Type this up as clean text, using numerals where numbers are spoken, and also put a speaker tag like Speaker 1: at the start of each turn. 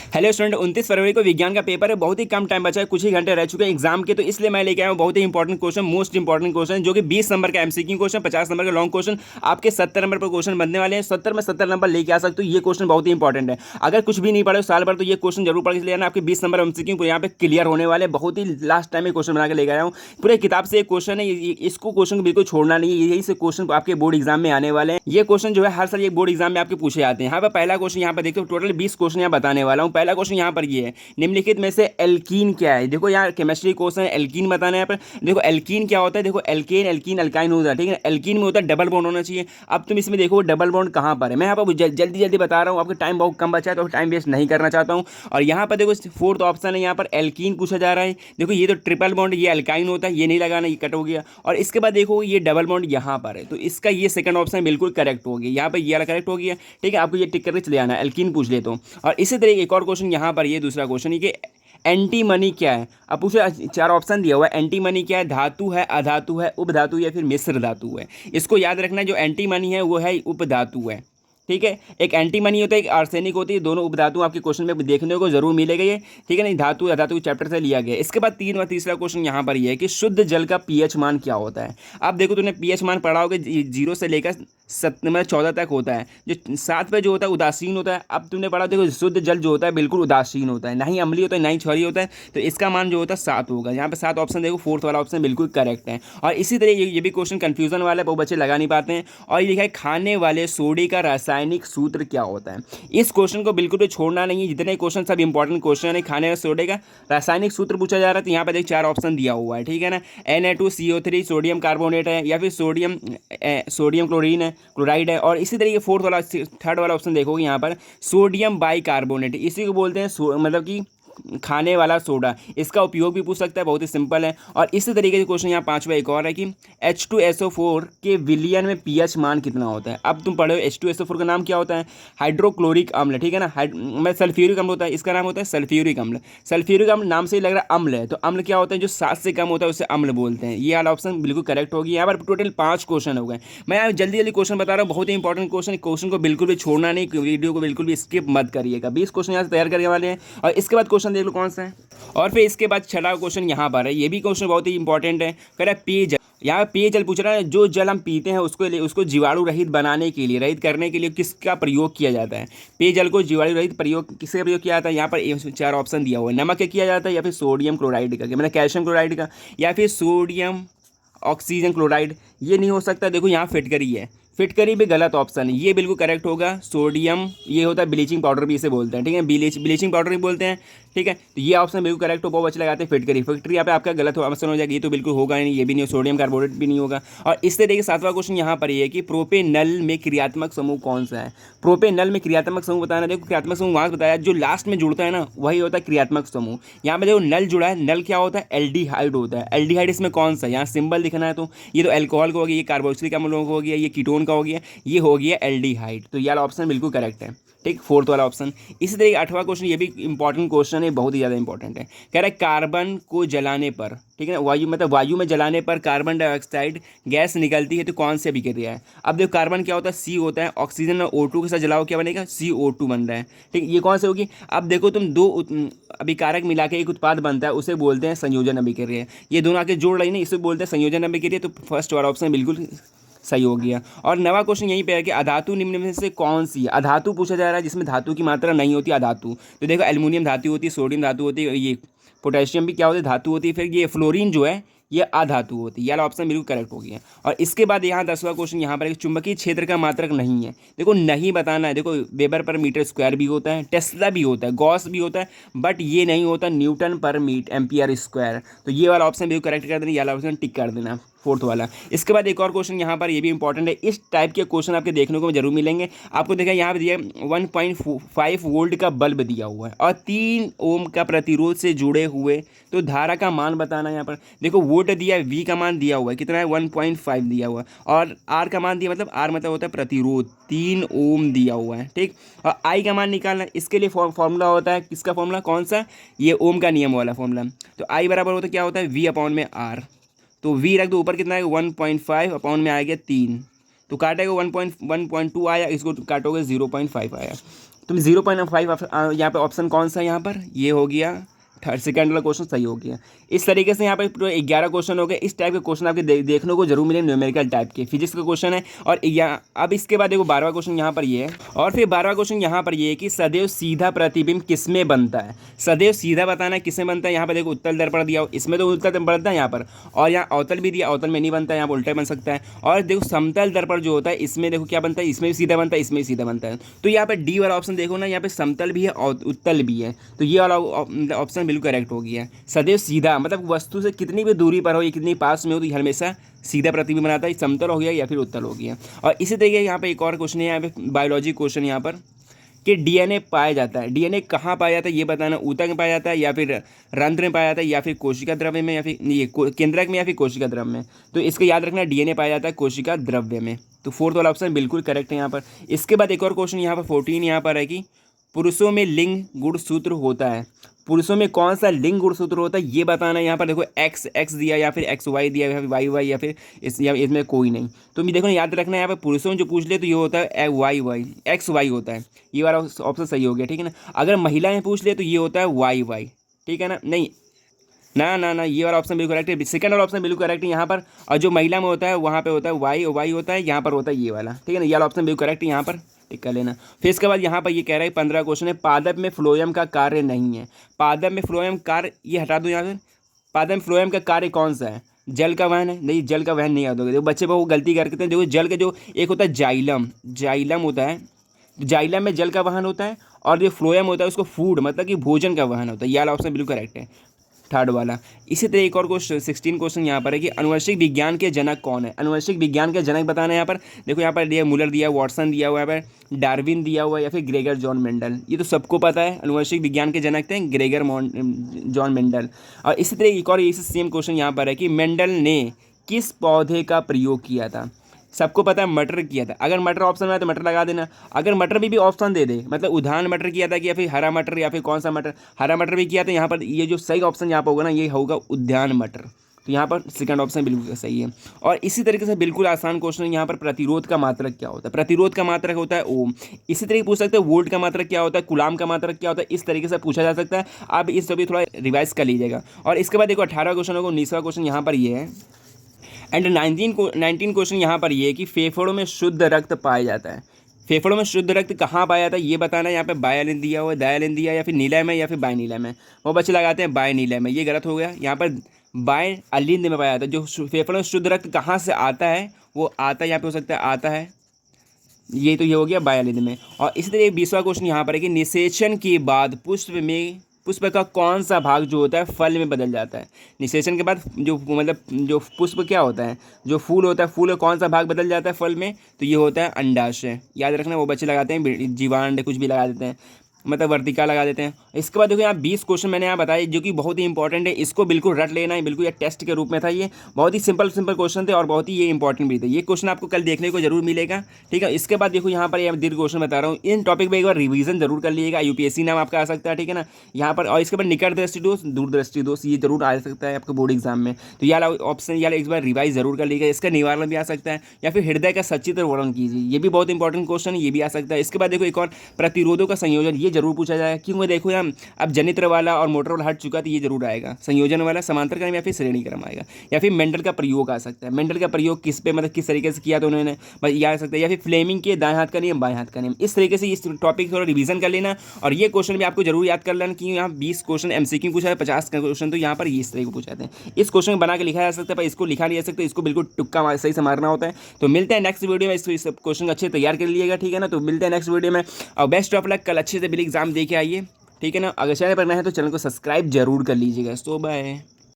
Speaker 1: Hello student, 29 फरवरी को विज्ञान का पेपर है। बहुत ही कम टाइम बचा है, कुछ ही घंटे रह चुके हैं एग्जाम के, तो इसलिए मैं लेके आया हूँ बहुत ही important question, most important question, जो कि 20 नंबर का एमसीक्यू क्वेश्चन, 50 नंबर का लॉन्ग क्वेश्चन, आपके 70 नंबर पर क्वेश्चन बनने वाले हैं। 70 में 70 नंबर लेके आ सकते हो। ये क्वेश्चन बहुत ही इंपॉर्टेंट है। अगर कुछ भी नहीं पढ़े साल भर तो ये क्वेश्चन जरूर पढ़ के लेना। आपके 20 नंबर एमसीक्यू यहाँ पे क्लियर होने वाले। बहुत ही लास्ट टाइम में क्वेश्चन बना के लेके आया हूँ। पूरे किताब से एक क्वेश्चन है, इसको क्वेश्चन को बिल्कुल छोड़ना नहीं है। यही से क्वेश्चन आपके बोर्ड एग्जाम में आने वाले हैं। ये क्वेश्चन जो है हर साल ये बोर्ड एग्जाम में आपके पूछे जाते हैं। यहाँ पर पहला क्वेश्चन यहाँ पर देखते हो, टोटल 20 क्वेश्चन यहाँ बताने वाला हूँ। पहला क्वेश्चन यहाँ पर ये है, निम्नलिखित में से एल्कीन क्या है। देखो यार, केमिस्ट्री क्वेश्चन है, एल्कीन बताना है यहाँ पर। देखो एल्कीन क्या होता है, देखो एल्केन एल्कीन अल्काइन होता है, ठीक है। एल्कीन में होता है डबल बॉन्ड होना चाहिए। अब तुम इसमें देखो डबल बॉन्ड कहाँ पर है। मैं यहाँ पर जल्दी जल्दी बता रहा हूँ, आपका टाइम बहुत कम बचा है तो टाइम वेस्ट नहीं करना चाहता हूँ। और यहाँ पर देखो फोर्थ ऑप्शन है, यहाँ पर एल्कीन पूछा जा रहा है। देखो ये तो ट्रिपल बॉन्ड, ये अल्काइन होता है, ये नहीं लगाना, ये कट हो गया। और इसके बाद देखो ये डबल बॉन्ड यहाँ पर है, तो इसका ये सेकंड ऑप्शन बिल्कुल करेक्ट हो गया। यहाँ पर ये वाला करेक्ट हो गया, ठीक है। आपको ये टिक करके चले जाना है, एल्कीन पूछ ले तो। और इसी तरीके एक और क्वेश्चन यहाँ पर, ये दूसरा क्वेश्चन है कि एंटी मनी क्या है। अब पूछे, चार ऑप्शन दिया हुआ है। एंटी मनी क्या है, धातु है, अधातु है, उपधातु या फिर मिश्र धातु है। इसको याद रखना, जो एंटी मनी है वो है उपधातु है, ठीक है। एक एंटी मनी होता है, एक आर्सेनिक होती है। दोनों उपधातु आपके क्वेश्चन में देखने को जरूर मिलेगा ये, ठीक है। नहीं, धातु अधातु चैप्टर से लिया गया। इसके बाद तीसरा क्वेश्चन यहाँ पर ये है कि शुद्ध जल का पीएच मान क्या होता है। अब देखो, तुमने पीएच मान पढ़ा होगा, 0 से लेकर 14 तक होता है। जो 7 पे जो होता है उदासीन होता है। अब तुमने पढ़ा, देखो शुद्ध जल जो होता है बिल्कुल उदासीन होता है, ना ही अम्लीय होता है ना ही क्षारीय होता है। तो इसका मान जो होता है 7 होगा। यहाँ पे 7 ऑप्शन देखो, फोर्थ वाला ऑप्शन बिल्कुल करेक्ट है। और इसी तरह ये भी क्वेश्चन कंफ्यूजन वाला है, बहुत बच्चे लगा नहीं पाते हैं। और ये लिखा है, खाने वाले सोडे का रासायनिक सूत्र क्या होता है। इस क्वेश्चन को बिल्कुल भी छोड़ना नहीं है। जितने क्वेश्चन सब इंपॉर्टेंट क्वेश्चन है, खाने वाले सोडे का रासायनिक सूत्र पूछा जा रहा है। तो यहाँ पर देख 4 ऑप्शन दिया हुआ है, ठीक है ना। Na2CO3 सोडियम कार्बोनेट है, या फिर सोडियम क्लोरीन है, क्लोराइड है। और इसी तरीके थर्ड वाला ऑप्शन देखोगे यहाँ पर, सोडियम बाइकार्बोनेट। इसी को बोलते हैं मतलब कि खाने वाला सोडा। इसका उपयोग भी पूछ सकता है, बहुत ही सिंपल है। और इसी तरीके से क्वेश्चन यहाँ 5वां एक और है कि H2SO4 के विलयन में पीएच मान कितना होता है। अब तुम पढ़ो, H2SO4 का नाम क्या होता है, हाइड्रोक्लोरिक अम्ल, ठीक है ना। मैं सल्फ्यूरिक अम्ल होता है, इसका नाम होता है सल्फ्यूरिक अम्ल। सल्फ्यूरिक अम्ल नाम से ही लग रहा है अम्ल है, तो अम्ल क्या होता है, जो 7 से कम होता है उसे अम्ल बोलते हैं। ये वाला ऑप्शन बिल्कुल करेक्ट होगी। यहाँ पर टोटल 5 क्वेश्चन हो गए। मैं यहाँ जल्दी जल्दी क्वेश्चन बता रहा हूँ, बहुत ही इंपॉर्टेंट क्वेश्चन को बिल्कुल भी छोड़ना नहीं, वीडियो को बिल्कुल भी स्किप मत करिएगा। 20 क्वेश्चन यहाँ से तैयार करने वाले हैं। और इसके बाद क्वेश्चन देख लो कौन सा है। और फिर इसके बाद छठा क्वेश्चन यहाँ पर है, ये भी क्वेश्चन बहुत ही इंपॉर्टेंट है। कह रहा है पेयजल, यहाँ पेयजल पूछ रहा है, जो जल हम पीते हैं उसको जीवाणु रहित बनाने के लिए, रहित करने के लिए किसका प्रयोग किया जाता है। पेयजल को जीवाणु रहित किसका प्रयोग किया जाता है। यहाँ पर 4 ऑप्शन दिया हुआ है। नमक का किया जाता है, या फिर सोडियम क्लोराइड का, मतलब कैल्शियम क्लोराइड का, या फिर सोडियम ऑक्सीजन क्लोराइड। ये नहीं हो सकता। देखो यहाँ फिटकरी है, फिटकरी भी गलत ऑप्शन है। ये बिल्कुल करेक्ट होगा सोडियम। ये होता है ब्लीचिंग पाउडर भी इसे बोलते हैं, ठीक है। ब्लीचिंग पाउडर भी बोलते हैं, ठीक है। तो ये ऑप्शन बिल्कुल करेक्ट हो। बहुत अच्छे लगाते हैं फिटकरी यहाँ पे आपका गलत ऑप्शन हो जाएगा। ये तो बिल्कुल होगा नहीं, ये भी नहीं, सोडियम कार्बोनेट भी नहीं होगा। और इस तरीके 7वां क्वेश्चन यहाँ पर ये है कि प्रोपेनल में क्रियात्मक समूह कौन सा है। प्रोपेनल में क्रियात्मक समूह बताना। देखो क्रियात्मक समूह वहाँ से बताया, जो लास्ट में जुड़ता है ना वही होता है क्रियात्मक समूह। यहाँ पे देखो नल जुड़ा है, नल क्या होता है, एल्डिहाइड होता है। एल्डिहाइड इसमें कौन सा, यहाँ सिंबल दिखना है, तो ये तो अल्कोहल का हो गया, ये कार्बोक्सिलिक अम्ल हो गया, ये कीटोन का हो गया, ये हो गया एल्डिहाइड। तो ये वाला ऑप्शन बिल्कुल करेक्ट है, ठीक, फोर्थ वाला ऑप्शन। इसी तरीके 8वां क्वेश्चन, ये भी इंपॉर्टेंट क्वेश्चन है, बहुत ही ज़्यादा इंपॉर्टेंट है। कह रहा है कार्बन को जलाने पर, ठीक है ना, वायु में जलाने पर कार्बन डाइऑक्साइड गैस निकलती है, तो कौन सी अभिक्रिया है। अब देखो कार्बन क्या होता है, सी होता है। ऑक्सीजन और O2 के साथ जलाओ, क्या बनेगा, CO2 बन रहा है, ठीक। ये कौन सी होगी। अब देखो तुम 2 अभिकारक मिला के एक उत्पाद बनता है, उसे बोलते हैं संयोजन अभिक्रिया। ये दोनों आके जोड़ रही ना, इसे बोलते हैं संयोजन अभिक्रिया। तो फर्स्ट वाला ऑप्शन बिल्कुल सही हो गया। और 9वां क्वेश्चन यहीं पे है कि अधातु निम्न में से कौन सी है। अधातु पूछा जा रहा है जिसमें धातु की मात्रा नहीं होती, अधातु। तो देखो एल्युमिनियम धातु होती है, सोडियम धातु होती है, ये पोटेशियम भी क्या होती है, धातु होती है। फिर ये फ्लोरीन जो है ये अधातु होती है। यह ऑप्शन बिल्कुल करेक्ट हो गया। और इसके बाद यहाँ 10वां क्वेश्चन यहाँ पर है, चुंबकीय क्षेत्र का मात्रक नहीं है। देखो नहीं बताना है। देखो वेबर पर मीटर स्क्वायर भी होता है, टेस्ला भी होता है, गॉस भी होता है, बट ये नहीं होता न्यूटन पर एम्पियर स्क्वायर। तो ये वाला ऑप्शन बिल्कुल करेक्ट कर देना, ये वाला ऑप्शन टिक कर देना, फोर्थ वाला। इसके बाद एक और क्वेश्चन यहाँ पर, ये भी इंपॉर्टेंट है। इस टाइप के क्वेश्चन आपके देखने को जरूर मिलेंगे। आपको देखा यहाँ पे दिया 1.5 वोल्ट का बल्ब दिया हुआ है और 3 ओम का प्रतिरोध से जुड़े हुए, तो धारा का मान बताना। यहाँ पर देखो वोल्ट दिया है, वी का मान दिया हुआ है, कितना है 1.5 दिया हुआ है, और आर का मान दिया, मतलब आर मतलब होता है प्रतिरोध, 3 ओम दिया हुआ है, ठीक। और आई का मान निकालना है। इसके लिए फॉर्मूला होता है, किसका फॉर्मूला, कौन सा, ये ओम का नियम वाला फॉर्मूला। तो आई बराबर होता क्या होता है, वी अपॉन में आर। तो वी रख दो, ऊपर कितना है 1.5 अपॉन में आ गया 3, तो काटेगा 1.2 आया, इसको काटोगे 0.5 आया। तो 0.5 यहाँ पे ऑप्शन कौन सा है यहाँ पर, ये हो गया थर्ड सेकंड वाला क्वेश्चन सही हो गया। इस तरीके से यहाँ पर पूरे 11 क्वेश्चन हो गए। इस टाइप के क्वेश्चन आपके देखने को जरूर मिले, न्यूमेरिकल टाइप के फिजिक्स का क्वेश्चन है। और अब इसके बाद देखो 12वां क्वेश्चन यहाँ पर ये है, और फिर 12वां क्वेश्चन यहाँ पर ये है कि सदैव सीधा प्रतिबिंब किसमें बनता है। सदैव सीधा बताना है किसमें बनता है। यहाँ पर देखो उत्तल दर्पण दिया हो, इसमें तो उत्तल बनता है यहाँ पर, और यहाँ अवतल भी दिया, अवतल में नहीं बनता है, यहाँ पर उल्टा बन सकता है। और देखो समतल दर्पण जो होता है इसमें देखो क्या बनता है, इसमें भी सीधा बनता है, इसमें भी सीधा बनता है। तो यहाँ पर डी वाला ऑप्शन देखो ना, यहाँ पे समतल भी है और उत्तल भी है, तो ये वाला ऑप्शन बिल्कुल करेक्ट हो गया। सदैव सीधा मतलब वस्तु से कितनी भी दूरी पर हो या कितनी पास में हो तो ये हमेशा सीधा प्रतिबिंब बनाता है। समतल हो गया या फिर उत्तल हो गया। और इसी तरीके यहाँ पे एक और क्वेश्चन है, यहाँ पे बायोलॉजी क्वेश्चन यहाँ पर कि डीएनए पाया जाता है, डीएनए कहाँ पाया जाता है ये बताना। ऊतक में पाया जाता है या फिर रंध्र में पाया जाता है या फिर कोशिका द्रव्य में या फिर ये केंद्रक में या फिर कोशिका द्रव्य में। तो इसको याद रखना, डीएनए पाया जाता है कोशिका द्रव्य में। तो फोर्थ वाला ऑप्शन बिल्कुल करेक्ट है यहाँ पर। इसके बाद एक और क्वेश्चन यहाँ पर 14 यहाँ पर है कि पुरुषों में लिंग गुणसूत्र होता है, पुरुषों में कौन सा लिंग गुणसूत्र होता है ये बताना है। यहाँ पर देखो एक्स दिया या फिर XY दिया या फिर YY या फिर इसमें कोई नहीं। तो मैं देखो ना याद रखना है, यहाँ पर पुरुषों में जो पूछ ले तो ये होता है YY, XY होता है, ये वाला ऑप्शन सही हो गया, ठीक है ना। अगर महिला में पूछ ले तो ये होता है YY, ठीक है ना। नहीं ना ये वाला ऑप्शन बिल्कुल करेक्ट है, सेकंड वाला ऑप्शन बिल्कुल करेक्ट है यहाँ पर। और जो महिला में होता है वहाँ पे होता है Y होता है, यहाँ पर होता है ये वाला, ठीक है ना। ये वाला ऑप्शन बिल्कुल करेक्ट है यहाँ पर, टिक कर लेना। फिर इसके बाद यहाँ पर ये कह रहा है 15 क्वेश्चन है, पादप में फ्लोएम का कार्य नहीं है। पादप में फ्लोएम कार्य ये हटा दो यहाँ से। पादप में फ्लोएम का कार्य कौन सा है, जल का वहन है, नहीं जल का वहन नहीं याद होगा। देखो बच्चे वो गलती करते हैं, देखो जल का जो एक होता है जाइलम होता है, जाइलम में जल का वहन होता है, और जो फ्लोएम होता है उसको फूड मतलब कि भोजन का वहन होता है। ये वाला ऑप्शन बिल्कुल करेक्ट है, थर्ड वाला। इसी तरह एक और क्वेश्चन 16 क्वेश्चन यहाँ पर है कि अनुवंशिक विज्ञान के जनक कौन है। अनुवंशिक विज्ञान के जनक बताना है यहाँ पर। देखो यहाँ पर दिया मूलर दिया, वॉटसन दिया हुआ है, यहाँ पर डार्विन दिया हुआ है या फिर ग्रेगर जॉन मेंडल। ये तो सबको पता है, अनुवंशिक विज्ञान के जनक थे ग्रेगर जॉन मेंडल। और इसी तरह एक और इसी सेम क्वेश्चन यहाँ पर है कि मेंडल ने किस पौधे का प्रयोग किया था। सबको पता है मटर किया था। अगर मटर ऑप्शन में है तो मटर लगा देना। अगर मटर भी ऑप्शन दे दे, मतलब उद्यान मटर किया था कि या फिर हरा मटर या फिर कौन सा मटर, हरा मटर भी किया था। यहाँ पर ये जो सही ऑप्शन यहाँ पर होगा ना, ये होगा उद्यान मटर। तो यहाँ पर सेकंड ऑप्शन बिल्कुल सही है। और इसी तरीके से बिल्कुल आसान क्वेश्चन यहाँ पर, प्रतिरोध का मात्रक क्या होता है। प्रतिरोध का मात्रक होता है ओम। इसी तरीके पूछ सकते हैं वोल्ट का मात्रक क्या होता है, कुलाम का मात्रक क्या होता है, इस तरीके से पूछा जा सकता है। आप इस सभी थोड़ा रिवाइज कर लीजिएगा। और इसके बाद देखो 18 क्वेश्चन होगा, 19वां क्वेश्चन यहाँ पर ये है। एंड 19 क्वेश्चन यहाँ पर ये है कि फेफड़ों में शुद्ध रक्त पाया जाता है। फेफड़ों में शुद्ध रक्त कहाँ पाया जाता है ये बताना है। यहाँ पे बायालिन दिया हुआ है, दायालिन दिया या फिर नीलय में या फिर बाय नीलय में। वो बच्चे लगाते हैं बाय नीलय में, ये गलत हो गया। यहाँ पर बाय अलिंद में पाया जाता है। जो फेफड़ों में शुद्ध रक्त कहाँ से आता है वो आता है, यहाँ पे हो सकता है आता है, ये तो ये हो गया बायालिन में। और इसी तरह 20वां क्वेश्चन यहाँ पर है कि निषेचन के बाद पुष्प का कौन सा भाग जो होता है फल में बदल जाता है। निषेचन के बाद जो मतलब जो पुष्प क्या होता है, जो फूल होता है, फूल का कौन सा भाग बदल जाता है फल में, तो ये होता है अंडाशय। याद रखना, वो बच्चे लगाते हैं जीवांड कुछ भी लगा देते हैं, मतलब वर्तिका लगा देते हैं। इसके बाद देखो यहाँ 20 क्वेश्चन मैंने यहाँ बताए जो कि बहुत ही इंपॉर्टेंट है, इसको बिल्कुल रट लेना है, बिल्कुल ये टेस्ट के रूप में था। ये बहुत ही सिंपल क्वेश्चन थे और बहुत ही ये इंपॉर्टेंट भी थे। ये क्वेश्चन आपको कल देखने को जरूर मिलेगा, ठीक है। इसके बाद देखो यहाँ पर ये दीर्घ क्वेश्चन बता रहा हूँ, इन टॉपिक पर एक बार रिवीजन जरूर कर लीजिएगा। UPSC नाम आपका आ सकता है, ठीक है ना यहाँ पर। और इसके बाद निकट दृष्टि दोष, दूरदृष्टि दोष, ये जरूर आ सकता है आपके बोर्ड एग्जाम में। तो यह ऑप्शन या एक बार रिवाइज जरूर कर लीजिएगा। इसका निवारण भी आ सकता है, या फिर हृदय का सचित्र वर्णन कीजिए, ये भी बहुत इंपॉर्टेंट क्वेश्चन है, ये भी आ सकता है। इसके बाद देखो एक और प्रतिरोधों का संयोजन, ये जरूर पूछा जाएगा, क्योंकि देखो यहाँ अब जनित्र वाला और मोटर वाला हट चुका, तो ये जरूर आएगा। संयोजन वाला समांतर क्रम या फिर श्रेणी क्रम आएगा। या फिर मेंडल का प्रयोग आ सकता है, मेंडल का प्रयोग किस पे मतलब किस तरीके से किया तो उन्होंने याद आ सकता है। या फिर फ्लेमिंग के दाएं हाथ का नियम बाएं हाथ का नियम। इस तरीके से इस टॉपिक थोड़ा रिवीजन कर लेना। और ये क्वेश्चन भी आपको जरूर याद कर लेना कि यहाँ 20 क्वेश्चन MCQ पूछा है, 50 का क्वेश्चन तो यहाँ पर इस तरीके पूछा जाते हैं। इस क्वेश्चन बना के लिखा जा सकता है, पर इसको लिखा नहीं जा सकता, इसको बिल्कुल तुक्का सही से मारना होता है। तो मिलते हैं नेक्स्ट वीडियो में, इस क्वेश्चन अच्छे तैयार कर लीजिएगा, ठीक है ना। तो मिलते हैं नेक्स्ट वीडियो में, और बेस्ट ऑफ लक, कल अच्छे से बिल एग्जाम दे के आइए, ठीक है ना। अगर चैनल पर नए हैं तो चैनल को सब्सक्राइब जरूर कर लीजिएगा। सो बाय।